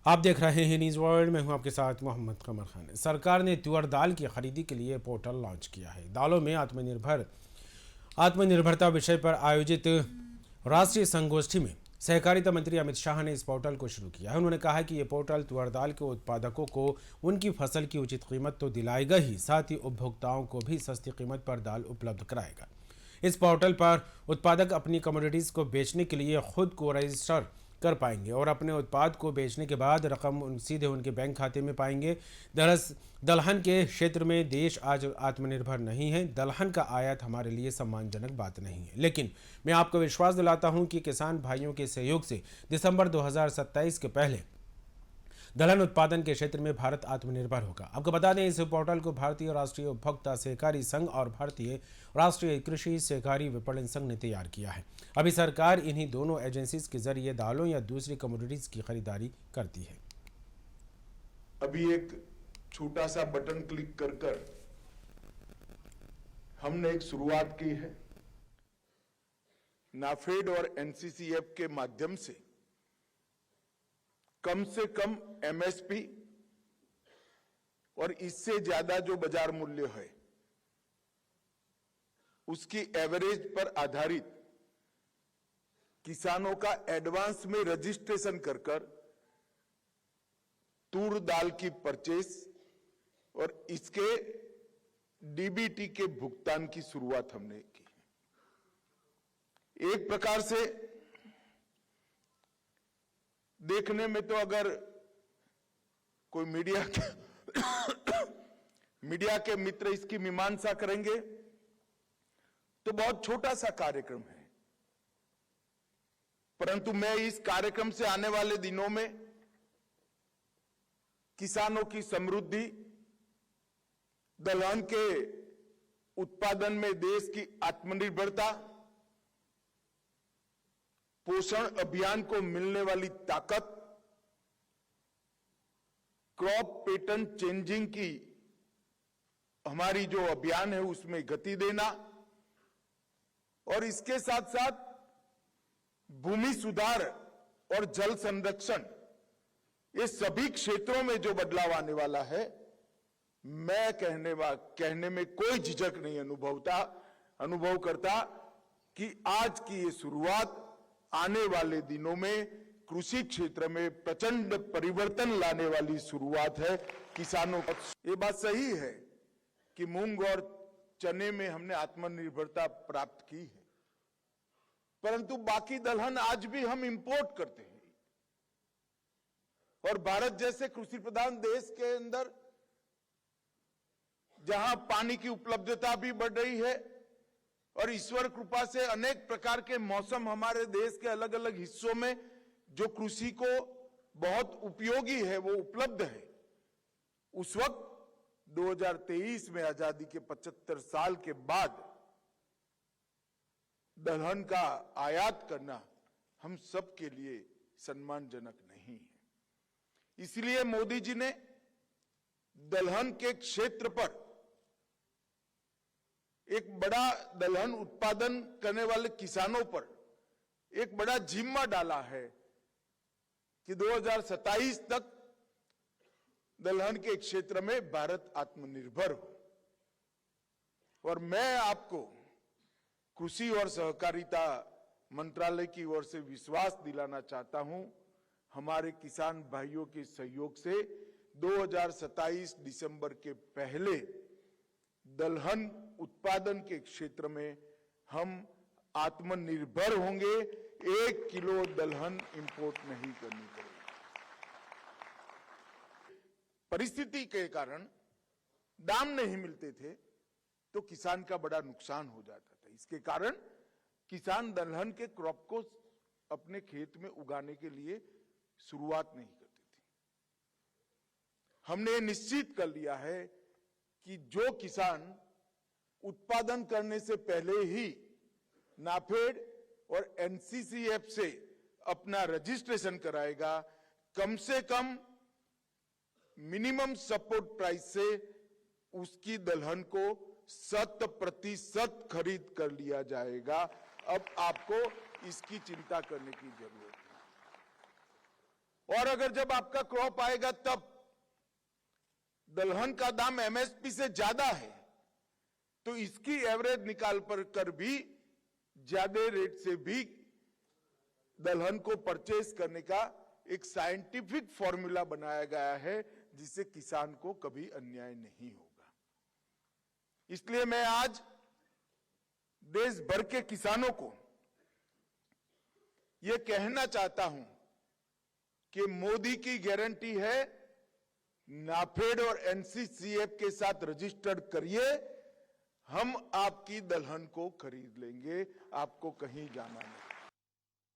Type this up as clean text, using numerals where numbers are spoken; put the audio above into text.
आप देख रहे हैं न्यूज़ वर्ल्ड। मैं हूं आपके साथ मोहम्मद कमर खान। सरकार ने तुअर दाल की खरीदी के लिए पोर्टल लॉन्च किया है। दालों में आत्मनिर्भरता विषय पर आयोजित राष्ट्रीय संगोष्ठी में सहकारिता मंत्री अमित शाह ने इस पोर्टल को शुरू किया है। उन्होंने कहा कि ये पोर्टल तुअर दाल के उत्पादकों को उनकी फसल की उचित कीमत तो दिलाएगा ही, साथ ही उपभोक्ताओं को भी सस्ती कीमत पर दाल उपलब्ध कराएगा। इस पोर्टल पर उत्पादक अपनी कमोडिटीज़ को बेचने के लिए खुद को रजिस्टर कर पाएंगे और अपने उत्पाद को बेचने के बाद रकम सीधे उनके बैंक खाते में पाएंगे। दलहन के क्षेत्र में देश आज आत्मनिर्भर नहीं है। दलहन का आयात हमारे लिए सम्मानजनक बात नहीं है, लेकिन मैं आपको विश्वास दिलाता हूं कि किसान भाइयों के सहयोग से दिसंबर 2027 के पहले दलहन उत्पादन के क्षेत्र में भारत आत्मनिर्भर होगा। आपको बता दें, इस पोर्टल को भारतीय राष्ट्रीय उपभोक्ता सहकारी संघ और भारतीय राष्ट्रीय कृषि सहकारी विपणन संघ ने तैयार किया है। अभी सरकार इन्हीं दोनों एजेंसीज के जरिए दालों या दूसरी कमोडिटीज की खरीदारी करती है। अभी एक छोटा सा बटन क्लिक कर हमने एक शुरुआत की है। नाफेड और एनसीसीएफ के माध्यम से कम एमएसपी और इससे ज्यादा जो बाजार मूल्य है उसकी एवरेज पर आधारित किसानों का एडवांस में रजिस्ट्रेशन कर तूर दाल की परचेस और इसके डीबीटी के भुगतान की शुरुआत हमने की। एक प्रकार से देखने में तो अगर कोई मीडिया के मित्र इसकी मीमांसा करेंगे तो बहुत छोटा सा कार्यक्रम है, परंतु मैं इस कार्यक्रम से आने वाले दिनों में किसानों की समृद्धि, दलहन के उत्पादन में देश की आत्मनिर्भरता, पोषण अभियान को मिलने वाली ताकत, क्रॉप पैटर्न चेंजिंग की हमारी जो अभियान है उसमें गति देना और इसके साथ साथ भूमि सुधार और जल संरक्षण, ये सभी क्षेत्रों में जो बदलाव आने वाला है, मैं कहने में कोई झिझक नहीं अनुभव करता कि आज की ये शुरुआत आने वाले दिनों में कृषि क्षेत्र में प्रचंड परिवर्तन लाने वाली शुरुआत है। किसानों का ये बात सही है कि मूंग और चने में हमने आत्मनिर्भरता प्राप्त की है, परंतु बाकी दलहन आज भी हम इंपोर्ट करते हैं और भारत जैसे कृषि प्रधान देश के अंदर जहां पानी की उपलब्धता भी बढ़ रही है और ईश्वर कृपा से अनेक प्रकार के मौसम हमारे देश के अलग अलग हिस्सों में जो कृषि को बहुत उपयोगी है वो उपलब्ध है, उस वक्त 2023 में आजादी के 75 साल के बाद दलहन का आयात करना हम सब के लिए सम्मानजनक नहीं है। इसलिए मोदी जी ने दलहन के क्षेत्र पर एक बड़ा दलहन उत्पादन करने वाले किसानों पर एक बड़ा जिम्मा डाला है कि 2027 तक दलहन के क्षेत्र में भारत आत्मनिर्भर हो। और मैं आपको कृषि और सहकारिता मंत्रालय की ओर से विश्वास दिलाना चाहता हूं, हमारे किसान भाइयों के सहयोग से 2027 दिसंबर के पहले दलहन उत्पादन के क्षेत्र में हम आत्मनिर्भर होंगे। 1 किलो दलहन इंपोर्ट नहीं करनी पड़ेगी। परिस्थिति के कारण दाम नहीं मिलते थे तो किसान का बड़ा नुकसान हो जाता था। इसके कारण किसान दलहन के क्रॉप को अपने खेत में उगाने के लिए शुरुआत नहीं करते थे। हमने निश्चित कर लिया है कि जो किसान उत्पादन करने से पहले ही नाफेड और एनसीसीएफ से अपना रजिस्ट्रेशन कराएगा, कम से कम मिनिमम सपोर्ट प्राइस से उसकी दलहन को 100% खरीद कर लिया जाएगा। अब आपको इसकी चिंता करने की जरूरत है। और अगर जब आपका क्रॉप आएगा तब दलहन का दाम एमएसपी से ज्यादा है तो इसकी एवरेज निकाल कर भी ज्यादा रेट से भी दलहन को परचेज करने का एक साइंटिफिक फॉर्मूला बनाया गया है जिससे किसान को कभी अन्याय नहीं होगा। इसलिए मैं आज देश भर के किसानों को यह कहना चाहता हूं कि मोदी की गारंटी है, नाफेड और एनसीसीएफ के साथ रजिस्टर्ड करिए, हम आपकी दलहन को खरीद लेंगे, आपको कहीं जाना नहीं।